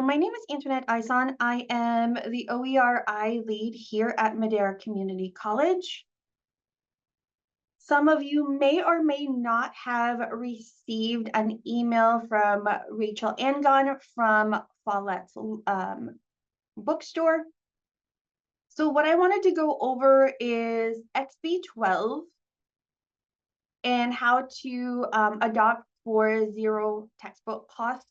my name is Antoinette Eison. I am the OERI lead here at Madera Community College. Some of you may or may not have received an email from Rachel Angon from Follett's bookstore. So what I wanted to go over is XB-12 and how to adopt for zero textbook cost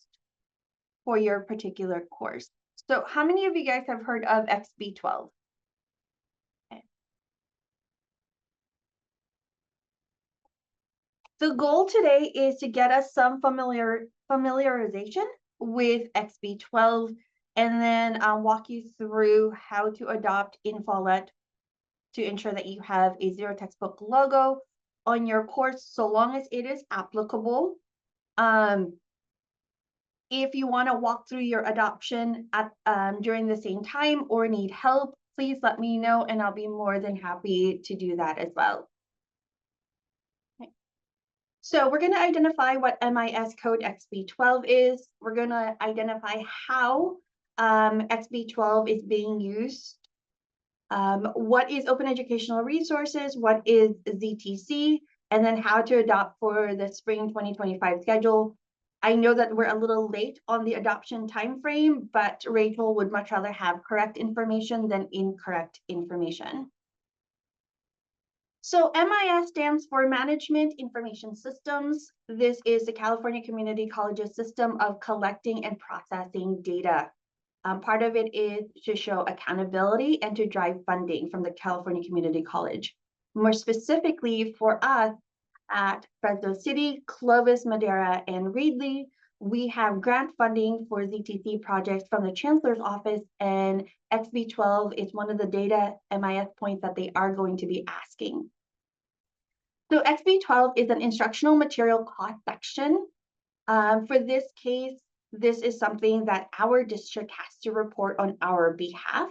for your particular course. So how many of you guys have heard of XB-12? Okay. The goal today is to get us some familiarization with XB-12 and then walk you through how to adopt in Follett to ensure that you have a zero textbook logo on your course so long as it is applicable. If you want to walk through your adoption at during the same time or need help, please let me know and I'll be more than happy to do that as well. Okay. So we're going to identify what MIS code XB-12 is. We're going to identify how XB-12 is being used. What is open educational resources, what is ZTC, and then how to adopt for the spring 2025 schedule. I know that we're a little late on the adoption timeframe, but Rachel would much rather have correct information than incorrect information. So MIS stands for Management Information Systems. This is the California Community College's system of collecting and processing data. Part of it is to show accountability and to drive funding from the California Community College. More specifically for us at Fresno City, Clovis, Madera, and Reedley, we have grant funding for ZTC projects from the Chancellor's Office, and XB-12 is one of the data MIS points that they are going to be asking. So XB-12 is an instructional material cost section. For this case, this is something that our district has to report on our behalf.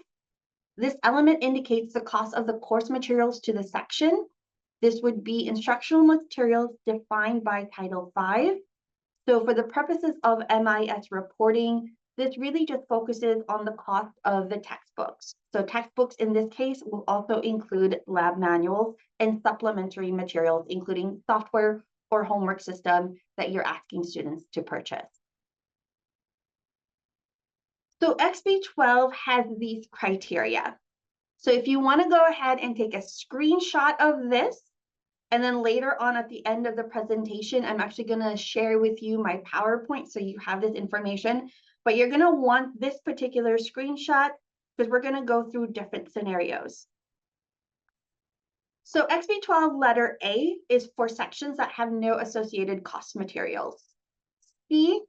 This element indicates the cost of the course materials to the section. This would be instructional materials defined by Title V. So for the purposes of MIS reporting, this really just focuses on the cost of the textbooks. So textbooks in this case will also include lab manuals and supplementary materials, including software or homework system that you're asking students to purchase. So XB-12 has these criteria. So if you want to go ahead and take a screenshot of this, and then later on at the end of the presentation, I'm actually going to share with you my PowerPoint so you have this information, but you're going to want this particular screenshot because we're going to go through different scenarios. So XB-12 letter A is for sections that have no associated cost materials. C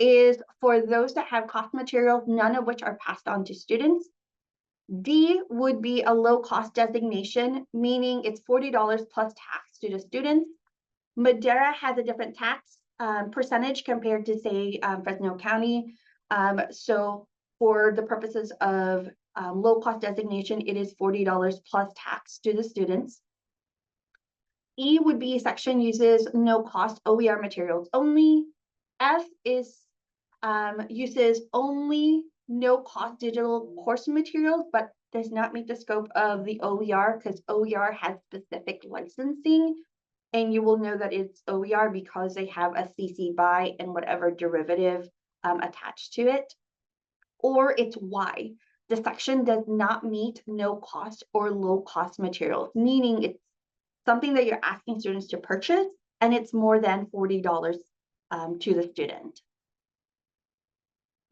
is for those that have cost materials, none of which are passed on to students. D would be a low cost designation, meaning it's $40 plus tax to the students. Madera has a different tax percentage compared to, say, Fresno County. So for the purposes of low cost designation, it is $40 plus tax to the students. E would be a section uses no cost OER materials only. F is uses only no cost digital course materials, but does not meet the scope of the OER because OER has specific licensing, and you will know that it's OER because they have a CC BY and whatever derivative attached to it. Or it's Y. The section does not meet no cost or low cost materials, meaning it's something that you're asking students to purchase and it's more than $40 to the student.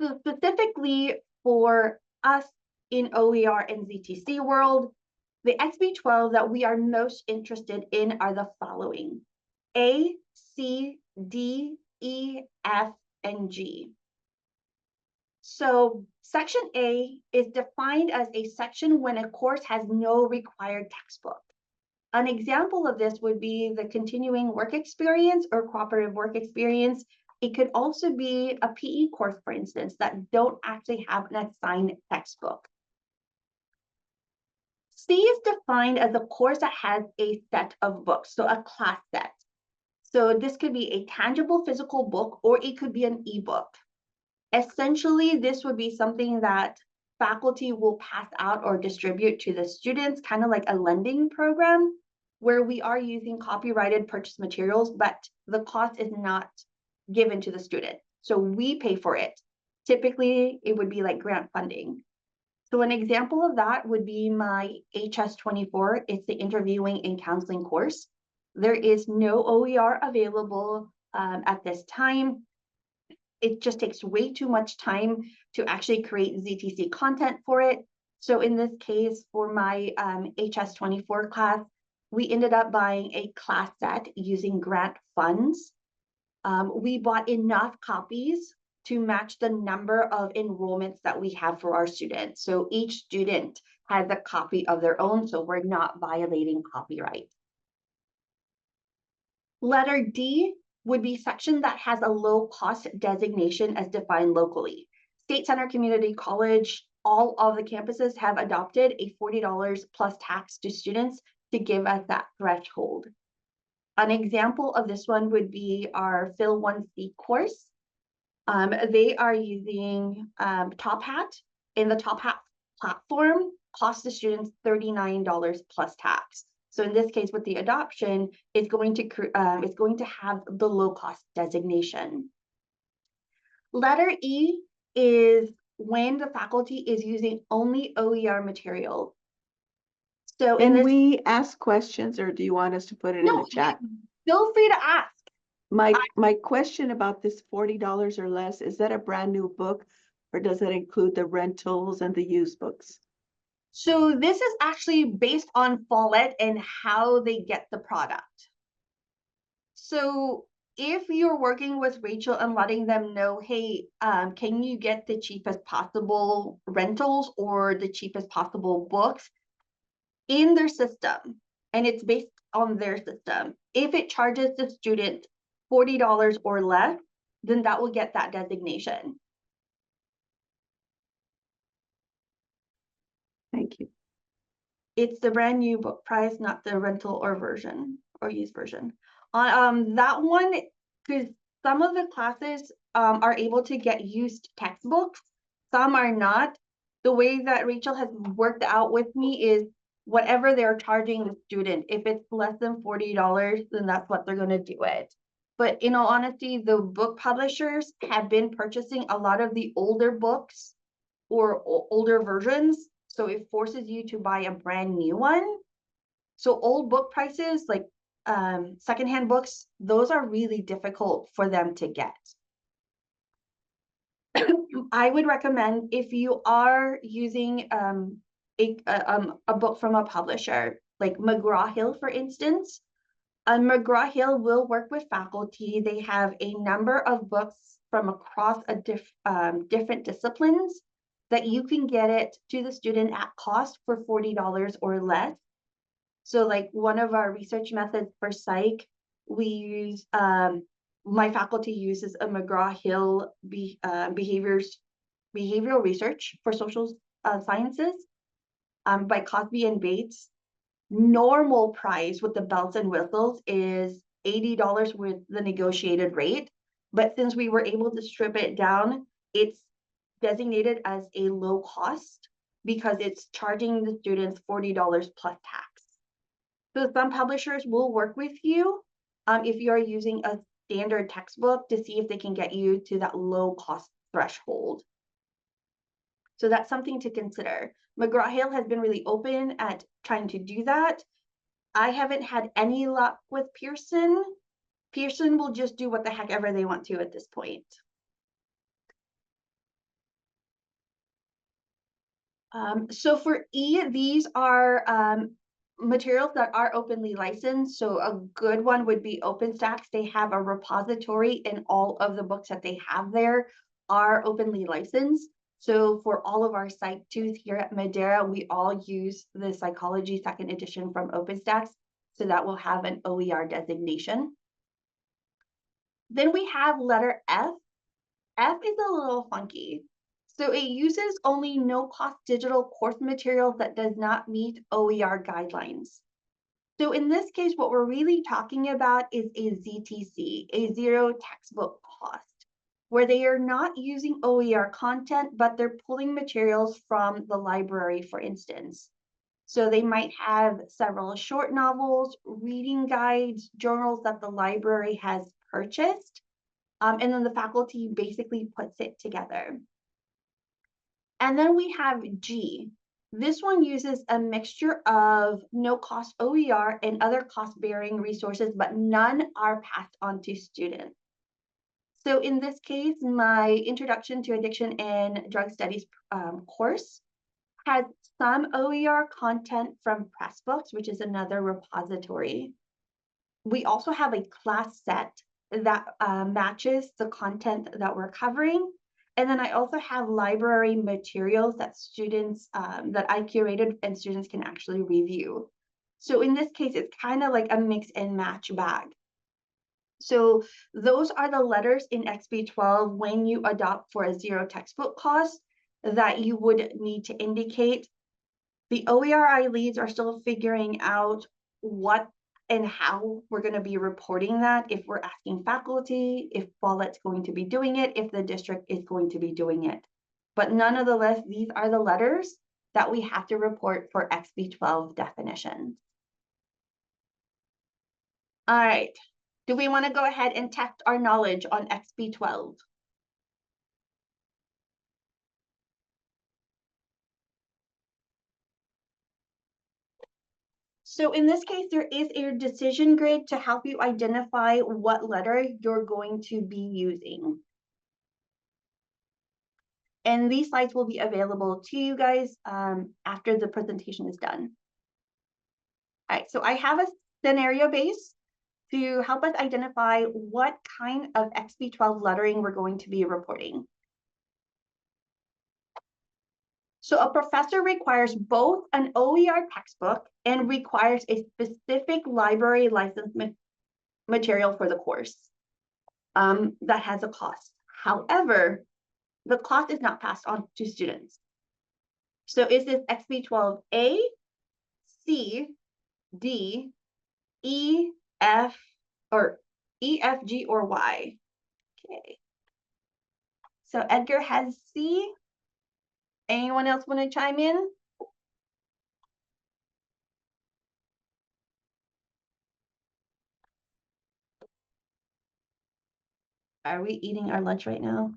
So specifically for us in OER and ZTC world, the XB-12 that we are most interested in are the following: A, C, D, E, F, and G. So section A is defined as a section when a course has no required textbook. An example of this would be the continuing work experience or cooperative work experience. It could also be a PE course, for instance, that don't actually have an assigned textbook. C is defined as a course that has a set of books, so a class set. So this could be a tangible physical book or it could be an ebook. Essentially, this would be something that faculty will pass out or distribute to the students, kind of like a lending program, where we are using copyrighted purchase materials, but the cost is not given to the student. So we pay for it. Typically, it would be like grant funding. So an example of that would be my HS-24. It's the interviewing and counseling course. There is no OER available at this time. It just takes way too much time to actually create ZTC content for it. So in this case, for my HS-24 class, we ended up buying a class set using grant funds. We bought enough copies to match the number of enrollments that we have for our students. So each student has a copy of their own, so we're not violating copyright. Letter D would be section that has a low cost designation as defined locally. State Center Community College, all of the campuses have adopted a $40 plus tax to students to give us that threshold. An example of this one would be our Phil 1C course. They are using Top Hat. In the Top Hat platform, cost the students $39 plus tax. So in this case, with the adoption, it's going to have the low cost designation. Letter E is when the faculty is using only OER material. So can we ask questions, or do you want us to put it in the chat? Feel free to ask. My question about this $40 or less, is that a brand new book, or does that include the rentals and the used books? So this is actually based on Follett and how they get the product. So if you're working with Rachel and letting them know, hey, can you get the cheapest possible rentals or the cheapest possible books in their system, and it's based on their system. If it charges the student $40 or less, then that will get that designation. Thank you. It's the brand new book price, not the rental or version or used version. On that one, because some of the classes are able to get used textbooks, some are not. The way that Rachel has worked out with me is whatever they're charging the student. If it's less than $40, then that's what they're going to do it. But in all honesty, the book publishers have been purchasing a lot of the older books or older versions. So it forces you to buy a brand new one. So old book prices, like secondhand books, those are really difficult for them to get. I would recommend, if you are using a book from a publisher, like McGraw-Hill, for instance, McGraw-Hill will work with faculty. They have a number of books from across different disciplines that you can get it to the student at cost for $40 or less. So like one of our research methods for psych, we use, my faculty uses a McGraw-Hill behavioral research for social sciences by Cosby and Bates. Normal price with the bells and whistles is $80 with the negotiated rate. But since we were able to strip it down, it's designated as a low cost because it's charging the students $40 plus tax. So some publishers will work with you if you are using a standard textbook to see if they can get you to that low cost threshold. So that's something to consider. McGraw-Hill has been really open at trying to do that. I haven't had any luck with Pearson. Pearson will just do what the heck ever they want to at this point. So for E, these are materials that are openly licensed. So a good one would be OpenStax. They have a repository, and all of the books that they have there are openly licensed. So for all of our Psych 2s here at Madera, we all use the Psychology 2nd edition from OpenStax. So that will have an OER designation. Then we have letter F. F is a little funky. So it uses only no-cost digital course materials that does not meet OER guidelines. So in this case, what we're really talking about is a ZTC, a zero textbook cost. where they are not using OER content, but they're pulling materials from the library, for instance. So they might have several short novels, reading guides, journals that the library has purchased, and then the faculty basically puts it together. And then we have G. This one uses a mixture of no-cost OER and other cost-bearing resources, but none are passed on to students. So in this case, my Introduction to Addiction and Drug Studies course has some OER content from Pressbooks, which is another repository. We also have a class set that matches the content that we're covering. And then I also have library materials that students, that I curated and students can actually review. So in this case, it's kind of like a mix and match bag. So those are the letters in XB-12 when you adopt for a zero textbook cost that you would need to indicate. The OERI leads are still figuring out what and how we're going to be reporting that, if we're asking faculty, if Follett's going to be doing it, if the district is going to be doing it. But nonetheless, these are the letters that we have to report for XB-12 definitions. All right, do we want to go ahead and test our knowledge on XB-12? So in this case, there is a decision grid to help you identify what letter you're going to be using. And these slides will be available to you guys after the presentation is done. All right, so I have a scenario base to help us identify what kind of XB-12 lettering we're going to be reporting. So a professor requires both an OER textbook and requires a specific library license material for the course that has a cost. However, the cost is not passed on to students. So is this XB-12A, C, D, E, F, or E, F, G, or Y? Okay. So Edgar has C. Anyone else want to chime in? Are we eating our lunch right now?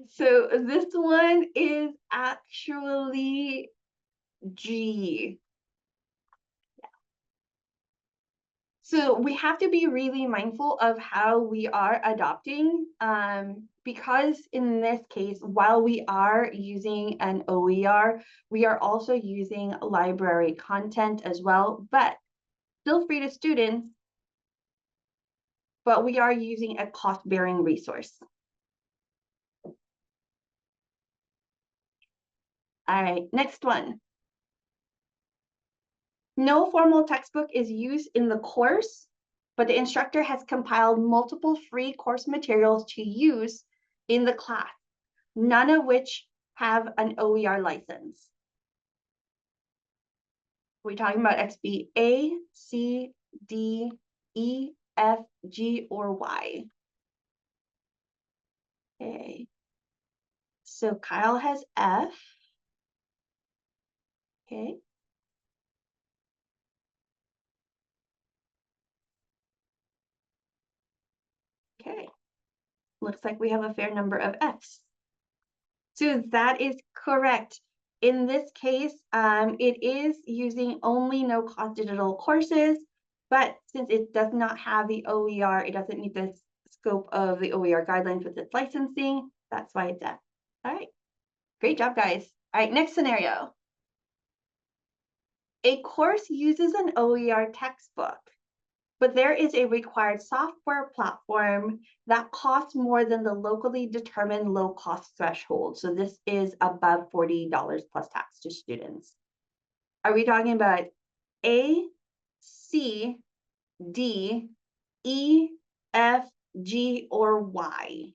So this one is actually G. So we have to be really mindful of how we are adopting, because in this case, while we are using an OER, we are also using library content as well, but still free to students, but we are using a cost-bearing resource. All right, next one. No formal textbook is used in the course, but the instructor has compiled multiple free course materials to use in the class, none of which have an OER license. We're talking about XB A, C, D, E, F, G, or Y. Okay. So Kyle has F. Okay. Okay. Looks like we have a fair number of Fs. So that is correct. In this case, it is using only no-cost digital courses, but since it does not have the OER, it doesn't meet the scope of the OER guidelines with its licensing. That's why it's F. All right, great job, guys. All right, next scenario. A course uses an OER textbook, but there is a required software platform that costs more than the locally determined low cost threshold. So this is above $40 plus tax to students. Are we talking about A, C, D, E, F, G, or Y?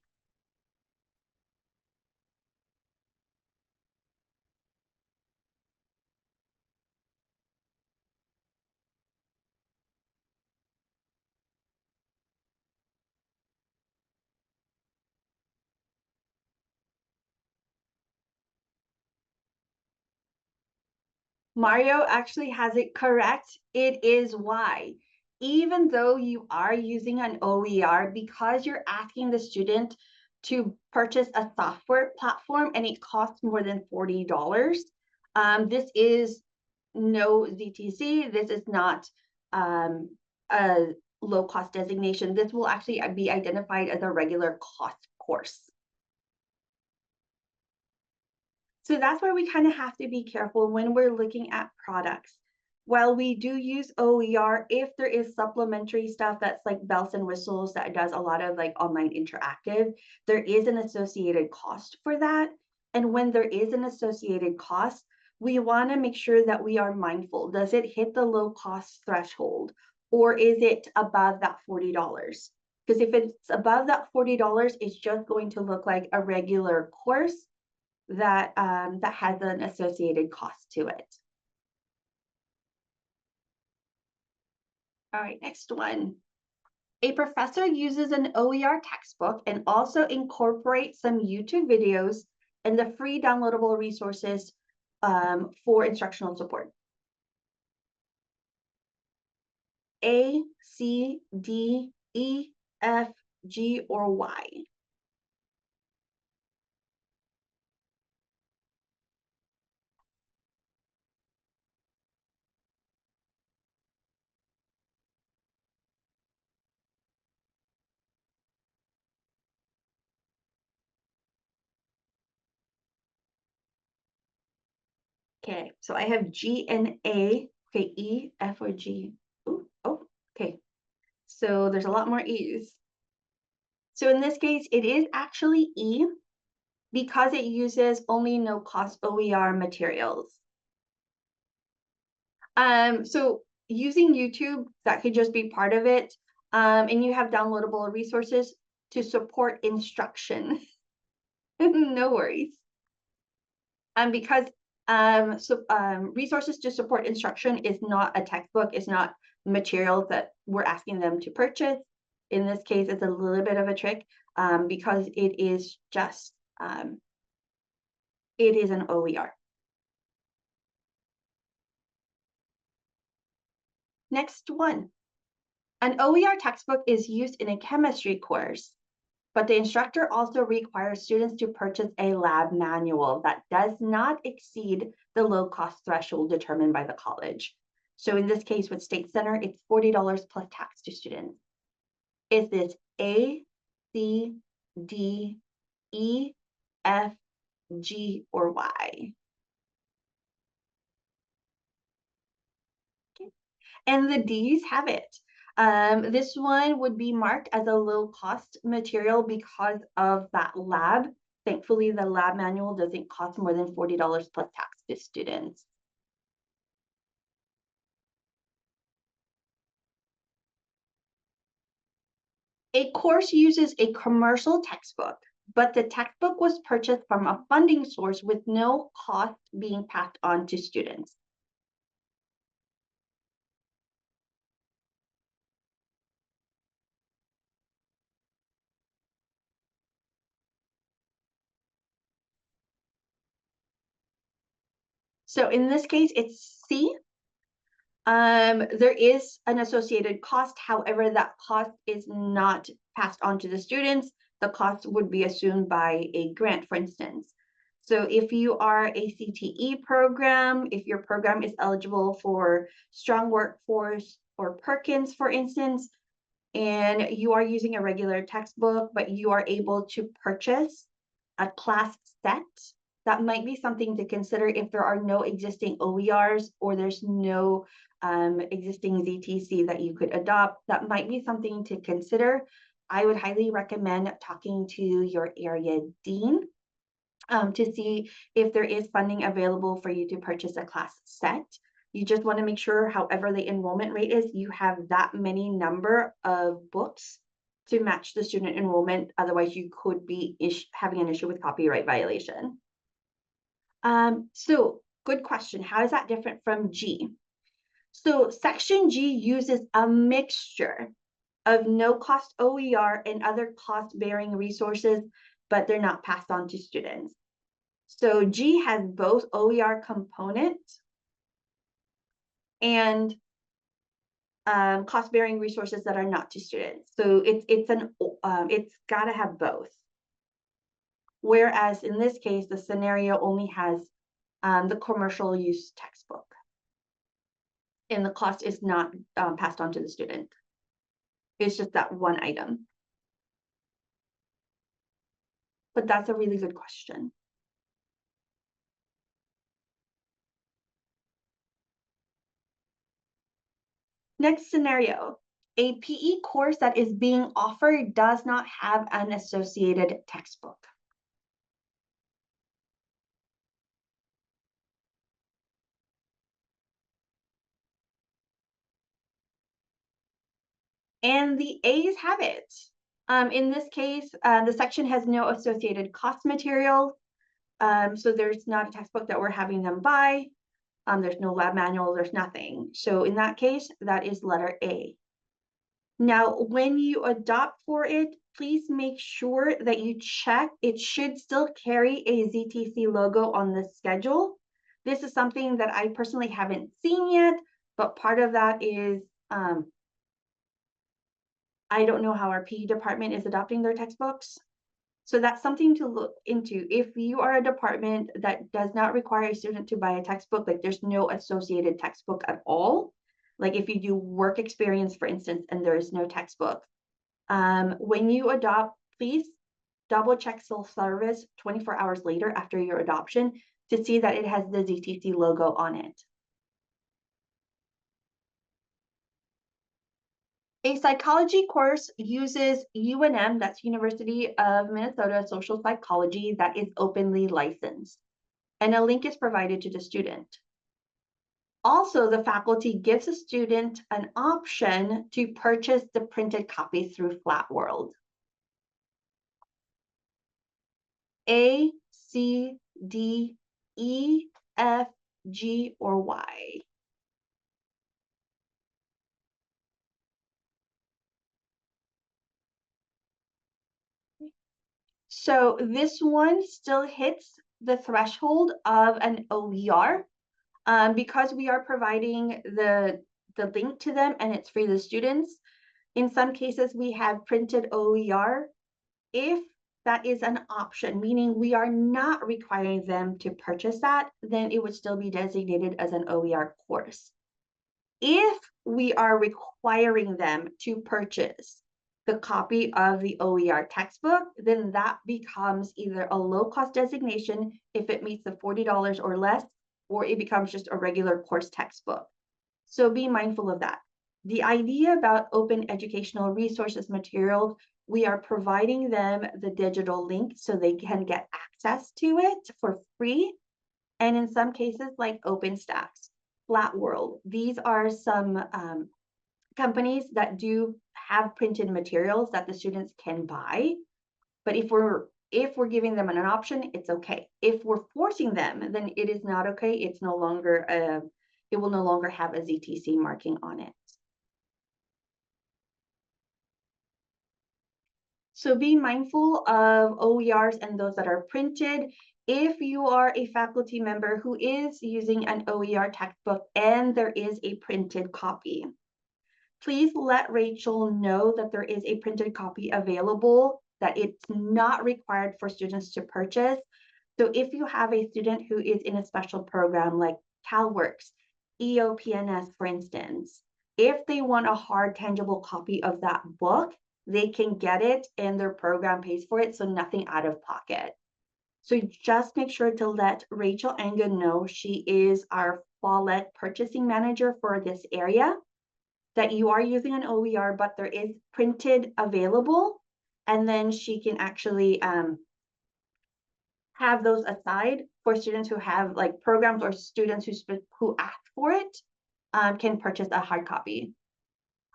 Mario actually has it correct. It is Y. Even though you are using an OER, because you're asking the student to purchase a software platform and it costs more than $40, this is no ZTC. This is not a low cost designation. This will actually be identified as a regular cost course. So that's where we kind of have to be careful when we're looking at products. While we do use OER, if there is supplementary stuff that's like bells and whistles that does a lot of like online interactive, there is an associated cost for that. And when there is an associated cost, we want to make sure that we are mindful. Does it hit the low cost threshold, or is it above that $40? Because if it's above that $40, it's just going to look like a regular course that that has an associated cost to it. All right, next one. A professor uses an OER textbook and also incorporates some YouTube videos and the free downloadable resources for instructional support. A, C, D, E, F, G, or Y? Okay, so I have G and A. Okay, E, F, or G. Ooh, oh, okay. So there's a lot more E's. So in this case, it is actually E because it uses only no-cost OER materials. So using YouTube, that could just be part of it. And you have downloadable resources to support instruction. No worries. Because resources to support instruction is not a textbook, it's not materials that we're asking them to purchase. In this case, it's a little bit of a trick because it is just, it is an OER. Next one. An OER textbook is used in a chemistry course, but the instructor also requires students to purchase a lab manual that does not exceed the low-cost threshold determined by the college. So in this case with State Center, it's $40 plus tax to students. Is this A, C, D, E, F, G, or Y? Okay. And the D's have it. This one would be marked as a low cost material because of that lab. Thankfully, the lab manual doesn't cost more than $40 plus tax to students. A course uses a commercial textbook, but the textbook was purchased from a funding source with no cost being passed on to students. So in this case, it's C. There is an associated cost. However, that cost is not passed on to the students. The cost would be assumed by a grant, for instance. So if you are a CTE program, if your program is eligible for Strong Workforce or Perkins, for instance, and you are using a regular textbook, but you are able to purchase a class set, that might be something to consider if there are no existing OERs or there's no existing ZTC that you could adopt. That might be something to consider. I would highly recommend talking to your area dean to see if there is funding available for you to purchase a class set. You just want to make sure, however the enrollment rate is, you have that many number of books to match the student enrollment. Otherwise, you could be having an issue with copyright violation. So good question. How is that different from G? So section G uses a mixture of no-cost OER and other cost-bearing resources, but they're not passed on to students. So G has both OER components and cost-bearing resources that are not to students. So it's got to have both. Whereas in this case, the scenario only has the commercial use textbook, and the cost is not passed on to the student. It's just that one item. But that's a really good question. Next scenario, a PE course that is being offered does not have an associated textbook. And the A's have it. In this case, the section has no associated cost material. So there's not a textbook that we're having them buy. There's no lab manual, there's nothing. So in that case, that is letter A. Now, when you adopt for it, please make sure that you check. It should still carry a ZTC logo on the schedule. This is something that I personally haven't seen yet, but part of that is I don't know how our PE department is adopting their textbooks. So that's something to look into. If you are a department that does not require a student to buy a textbook, like there's no associated textbook at all, like if you do work experience, for instance, and there is no textbook, when you adopt, please double check self-service 24 hours later after your adoption to see that it has the ZTC logo on it. A psychology course uses UNM, that's University of Minnesota Social Psychology, that is openly licensed, and a link is provided to the student. Also, the faculty gives a student an option to purchase the printed copy through Flatworld. A, C, D, E, F, G, or Y. So this one still hits the threshold of an OER because we are providing the link to them and it's free to students. In some cases, we have printed OER. If that is an option, meaning we are not requiring them to purchase that, then it would still be designated as an OER course. If we are requiring them to purchase the copy of the OER textbook, then that becomes either a low-cost designation if it meets the $40 or less, or it becomes just a regular course textbook. So be mindful of that. The idea about open educational resources materials, we are providing them the digital link so they can get access to it for free. And in some cases, like OpenStax, Flatworld, these are some companies that do have printed materials that the students can buy. But if we're giving them an option, it's okay. If we're forcing them, then it is not okay. It's no longer it will no longer have a ZTC marking on it. So be mindful of OERs and those that are printed. If you are a faculty member who is using an OER textbook and there is a printed copy, please let Rachel know that there is a printed copy available, that it's not required for students to purchase. So if you have a student who is in a special program like CalWorks, EOPNS, for instance, if they want a hard, tangible copy of that book, they can get it and their program pays for it, so nothing out of pocket. So just make sure to let Rachel Anga know, she is our Follett purchasing manager for this area, that you are using an OER, but there is printed available, and then she can actually have those aside for students who have like programs or students who ask for it can purchase a hard copy.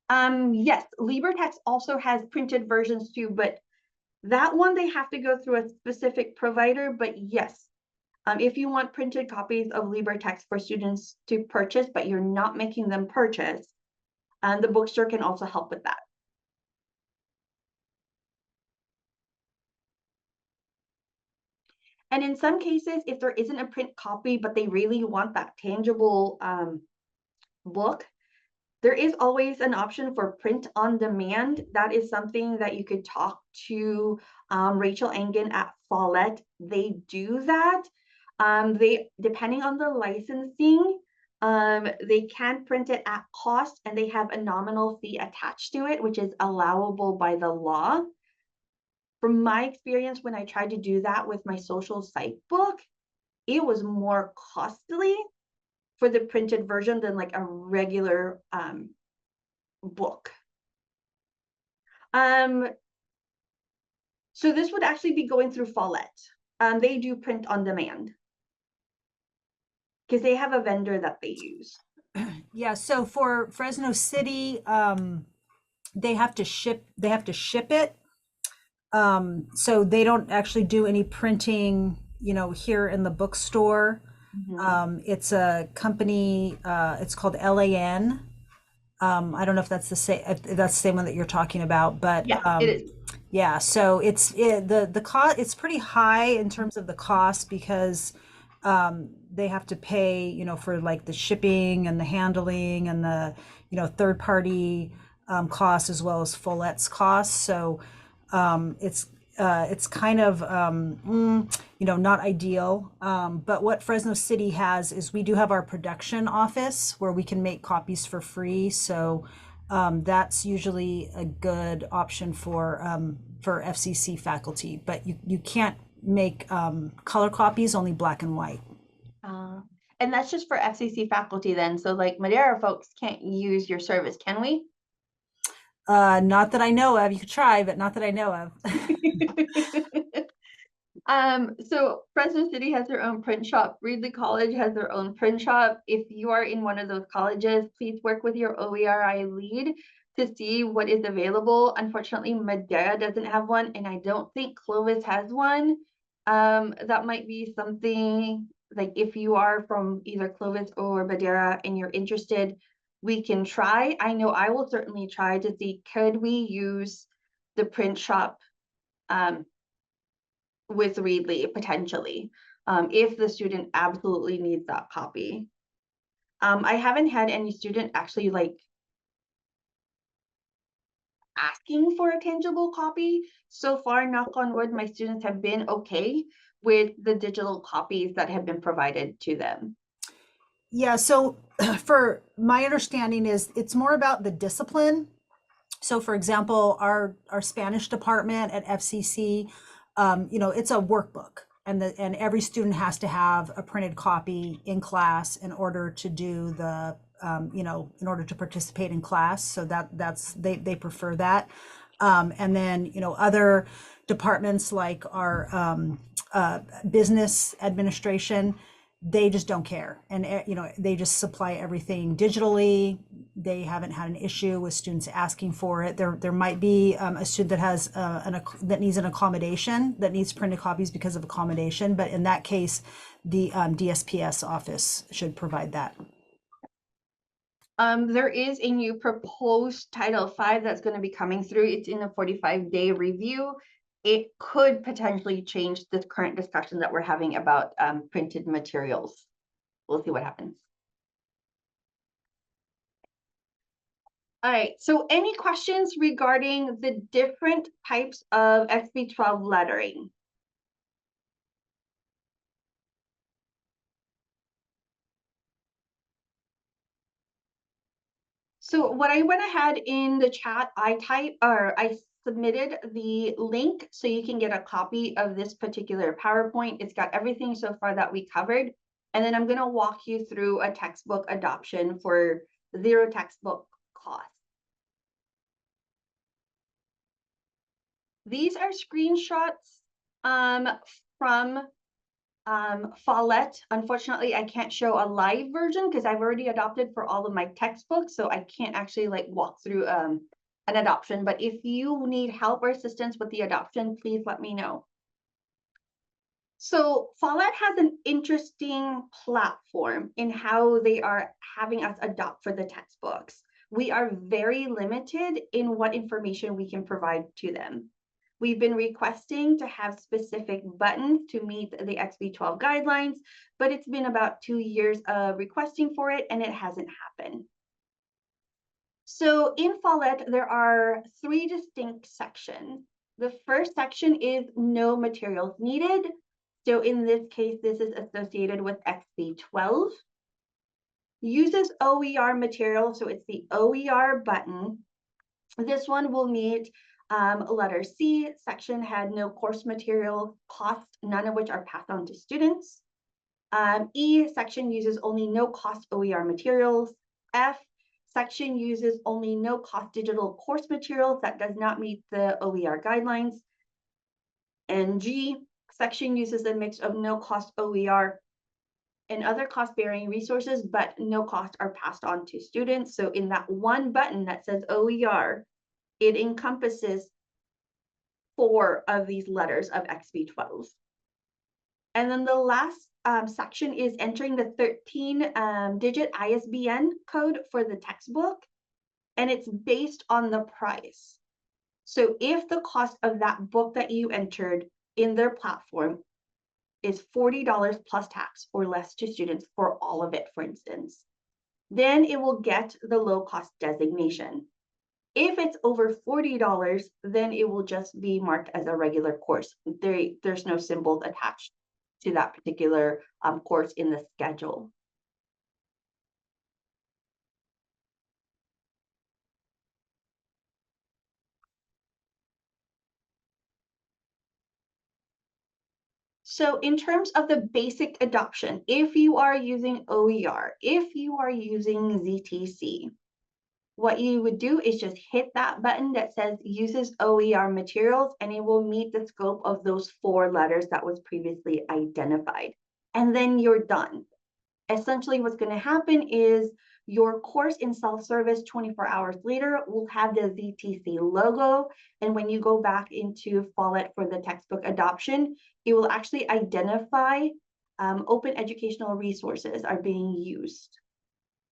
Yes, LibreText also has printed versions too, but that one they have to go through a specific provider. But yes, if you want printed copies of LibreText for students to purchase, but you're not making them purchase, the bookstore can also help with that. And in some cases, if there isn't a print copy, but they really want that tangible book, there is always an option for print on demand. That is something that you could talk to Rachel Engen at Follett. They do that. Depending on the licensing, they can print it at cost, and they have a nominal fee attached to it, which is allowable by the law. From my experience, when I tried to do that with my social psych book, it was more costly for the printed version than like a regular book. So this would actually be going through Follett. They do print on demand because they have a vendor that they use. Yeah, so for Fresno City, they have to ship it. So they don't actually do any printing, here in the bookstore. It's a company, it's called LAN. I don't know if that's the same one that you're talking about, but Yeah, it is. yeah, so the cost, it's pretty high in terms of the cost because they have to pay, for like the shipping and the handling and the, third party costs as well as Follett's costs. So it's kind of not ideal. But what Fresno City has is we do have our production office where we can make copies for free. So that's usually a good option for FCC faculty. But you can't make color copies, only black and white. And that's just for FCC faculty then. So like Madera folks can't use your service, can we? Not that I know of. You could try, but not that I know of. So Fresno City has their own print shop. Reedley College has their own print shop. If you are in one of those colleges, please work with your OERI lead to see what is available. Unfortunately, Madera doesn't have one, and I don't think Clovis has one. That might be something like if you are from either Clovis or Madera and you're interested, we can try. I know I will certainly try to see, could we use the print shop with Reedley potentially, if the student absolutely needs that copy. I haven't had any student actually like asking for a tangible copy. So far, knock on wood, my students have been okay with the digital copies that have been provided to them. Yeah, so for my understanding is it's more about the discipline. So for example, our Spanish department at FCC, it's a workbook, and every student has to have a printed copy in class in order to do the in order to participate in class. So they prefer that. And then other departments like our business administration, they just don't care, and they just supply everything digitally. They haven't had an issue with students asking for it. There might be a student that has that needs an accommodation, that needs printed copies because of accommodation, but in that case the DSPS office should provide that. There is a new proposed Title V that's going to be coming through. It's in a 45-day review. It could potentially change this current discussion that we're having about printed materials. We'll see what happens. All right, so any questions regarding the different types of XB-12 lettering? So what I went ahead in the chat, I submitted the link so you can get a copy of this particular PowerPoint. It's got everything so far that we covered. And then I'm going to walk you through a textbook adoption for zero textbook cost. These are screenshots from Follett. Unfortunately, I can't show a live version because I've already adopted for all of my textbooks, so I can't actually like walk through an adoption. But if you need help or assistance with the adoption, please let me know. So Follett has an interesting platform in how they are having us adopt for the textbooks. We are very limited in what information we can provide to them. We've been requesting to have specific buttons to meet the XB-12 guidelines, but it's been about 2 years of requesting for it and it hasn't happened. So in Follett, there are 3 distinct sections. The first section is no materials needed. So in this case, this is associated with XB-12. Uses OER material, so it's the OER button. This one will meet letter C. Section had no course material costs, none of which are passed on to students. E, section uses only no cost OER materials. F, section uses only no cost digital course materials that does not meet the OER guidelines. And G, section uses a mix of no cost OER and other cost bearing resources, but no costs are passed on to students. So in that one button that says OER, it encompasses 4 of these letters of XB-12. And then the last section is entering the 13-digit ISBN code for the textbook, and it's based on the price. So if the cost of that book that you entered in their platform is $40 plus tax or less to students for all of it, for instance, then it will get the low cost designation. If it's over $40, then it will just be marked as a regular course. There's no symbols attached to that particular course in the schedule. So in terms of the basic adoption, if you are using OER, if you are using ZTC, what you would do is just hit that button that says uses OER materials, and it will meet the scope of those 4 letters that was previously identified. And then you're done. Essentially, what's going to happen is your course in self-service 24 hours later will have the ZTC logo. And when you go back into Follett for the textbook adoption, it will actually identify open educational resources are being used.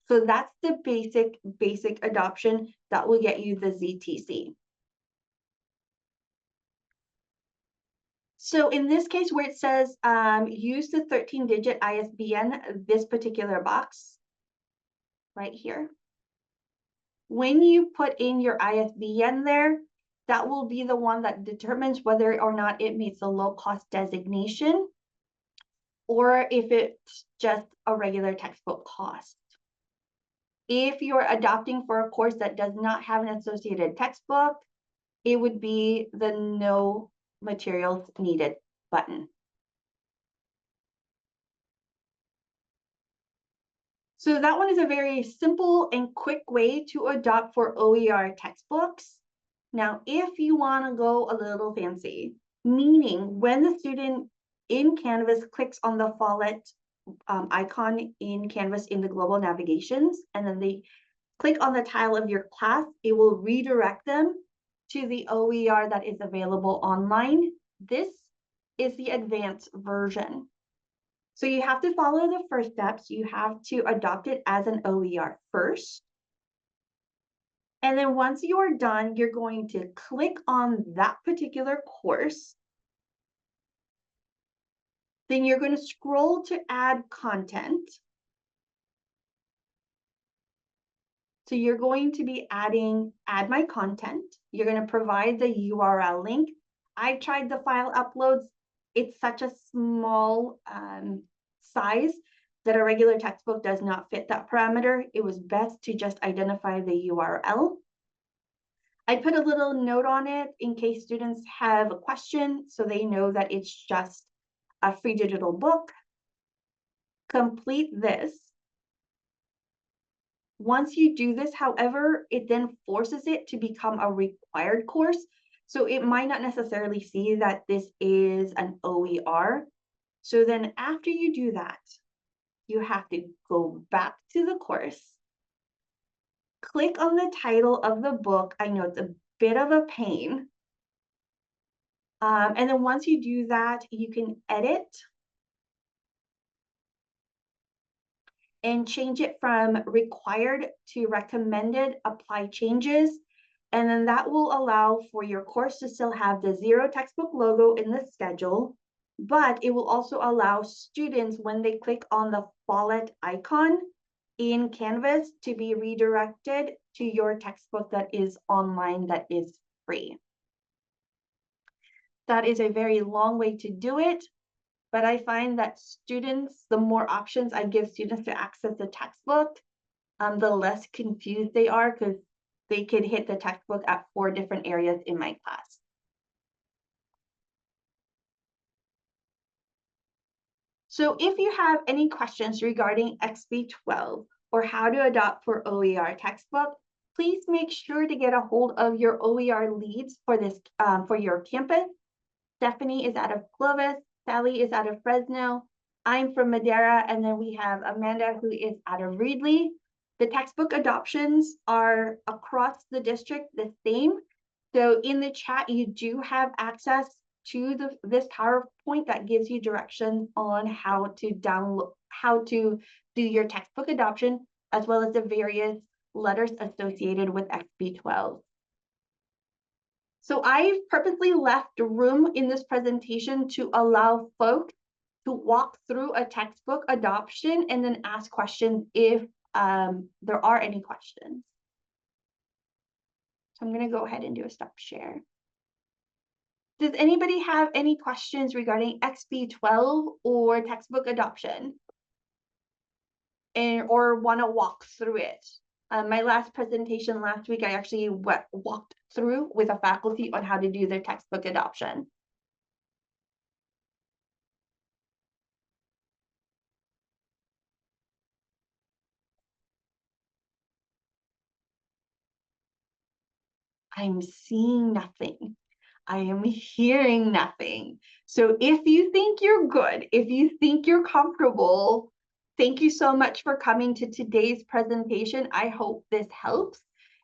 So that's the basic adoption that will get you the ZTC. So in this case where it says use the 13-digit ISBN, this particular box right here, when you put in your ISBN there, that will be the one that determines whether or not it meets the low cost designation or if it's just a regular textbook cost. If you're adopting for a course that does not have an associated textbook, it would be the no materials needed button. So that one is a very simple and quick way to adopt for OER textbooks. Now, if you want to go a little fancy, meaning when the student in Canvas clicks on the Follett icon in Canvas in the global navigations, and then they click on the tile of your class, it will redirect them to the OER that is available online. This is the advanced version. So you have to follow the first steps. You have to adopt it as an OER first. And then once you're done, you're going to click on that particular course. Then you're going to scroll to add content. So you're going to be adding add my content. You're going to provide the URL link. I tried the file uploads. It's such a small size that a regular textbook does not fit that parameter. It was best to just identify the URL. I put a little note on it in case students have a question so they know that it's just a free digital book. Complete this. Once you do this, however, it then forces it to become a required course. So it might not necessarily see that this is an OER. So then after you do that, you have to go back to the course, click on the title of the book. I know it's a bit of a pain. And then once you do that, you can edit and change it from required to recommended, apply changes. And then that will allow for your course to still have the zero textbook logo in the schedule, but it will also allow students, when they click on the wallet icon in Canvas, to be redirected to your textbook that is online, that is free. That is a very long way to do it, but I find that students, the more options I give students to access the textbook, the less confused they are, because they could hit the textbook at 4 different areas in my class. So if you have any questions regarding XB-12 or how to adopt for OER textbook, please make sure to get a hold of your OER leads for this for your campus. Stephanie is out of Clovis, Sally is out of Fresno, I'm from Madera, and then we have Amanda, who is out of Reedley. The textbook adoptions are across the district the same. So in the chat, you do have access to this PowerPoint that gives you directions on how to download, how to do your textbook adoption, as well as the various letters associated with XB-12. So I've purposely left room in this presentation to allow folks to walk through a textbook adoption and then ask questions if there are any questions. So I'm going to go ahead and do a stop share. Does anybody have any questions regarding XB-12 or textbook adoption? Or want to walk through it? My last presentation last week, I actually walked through with a faculty on how to do their textbook adoption. I'm seeing nothing. I am hearing nothing. So if you think you're good, if you think you're comfortable, thank you so much for coming to today's presentation. I hope this helps.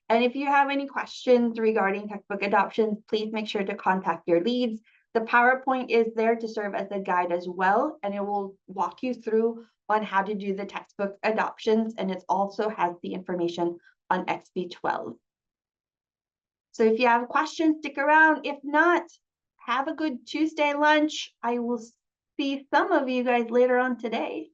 And if you have any questions regarding textbook adoptions, please make sure to contact your leads. The PowerPoint is there to serve as a guide as well, and it will walk you through on how to do the textbook adoptions, and it also has the information on XB-12. So if you have questions, stick around. If not, have a good Tuesday lunch. I will see some of you guys later on today.